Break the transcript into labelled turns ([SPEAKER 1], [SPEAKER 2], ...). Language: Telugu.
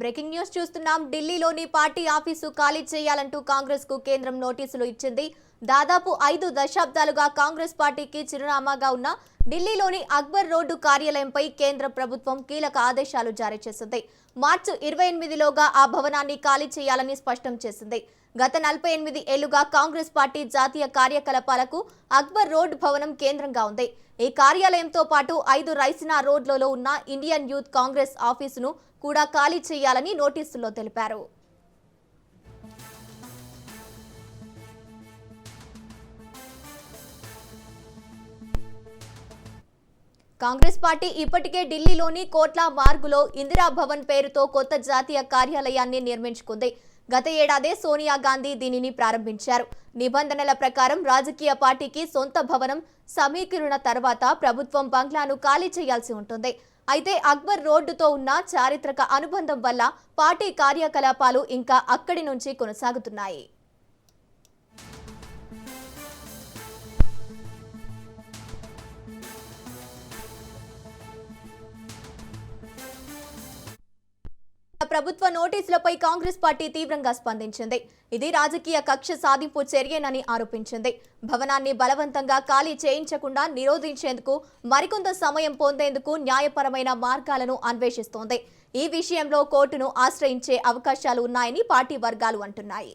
[SPEAKER 1] బ్రేకింగ్ న్యూస్ చూస్తున్నాం. ఢిల్లీలోని పార్టీ ఆఫీసు ఖాళీ చేయాలంటూ కాంగ్రెస్ కు కేంద్రం నోటీసులు ఇచ్చింది. దాదాపు 5 దశాబ్దాలుగా కాంగ్రెస్ పార్టీకి చిరునామాగా ఉన్న ఢిల్లీలోని అక్బర్ రోడ్డు కార్యాలయంపై కేంద్ర ప్రభుత్వం కీలక ఆదేశాలు జారీ చేసింది. మార్చి 28లోగా ఆ భవనాన్ని ఖాళీ చేయాలని స్పష్టం చేసింది. గత 48 ఏళ్లుగా కాంగ్రెస్ పార్టీ జాతీయ కార్యకలాపాలకు అక్బర్ రోడ్ భవనం కేంద్రంగా ఉంది. ఈ కార్యాలయంతో పాటు 5 రైసినా రోడ్లలో ఉన్న ఇండియన్ యూత్ కాంగ్రెస్ ఆఫీసును కూడా ఖాళీ చేయాలని నోటీసుల్లో తెలిపారు. కాంగ్రెస్ పార్టీ ఇప్పటికే ఢిల్లీలోని కోట్లా మార్గులో ఇందిరా భవన్ పేరుతో కొత్త జాతీయ కార్యాలయాన్ని నిర్మించుకుంది. గత ఏడాదే సోనియా గాంధీ దీనిని ప్రారంభించారు. నిబంధనల ప్రకారం రాజకీయ పార్టీకి సొంత భవనం సమీకరణ తర్వాత ప్రభుత్వం బంగ్లాను ఖాళీ చేయాల్సి ఉంటుంది. అయితే అక్బర్ రోడ్డుతో ఉన్న చారిత్రక అనుబంధం వల్ల పార్టీ కార్యకలాపాలు ఇంకా అక్కడి నుంచి కొనసాగుతున్నాయి. ప్రభుత్వ నోటీసులపై కాంగ్రెస్ పార్టీ తీవ్రంగా స్పందించింది. ఇది రాజకీయ కక్ష సాధింపు చర్యేనని ఆరోపించింది. భవనాన్ని బలవంతంగా ఖాళీ చేయించకుండా నిరోధించేందుకు మరికొంత సమయం పొందేందుకు న్యాయపరమైన మార్గాలను అన్వేషిస్తోంది. ఈ విషయంలో కోర్టును ఆశ్రయించే అవకాశాలు ఉన్నాయని పార్టీ వర్గాలు అంటున్నాయి.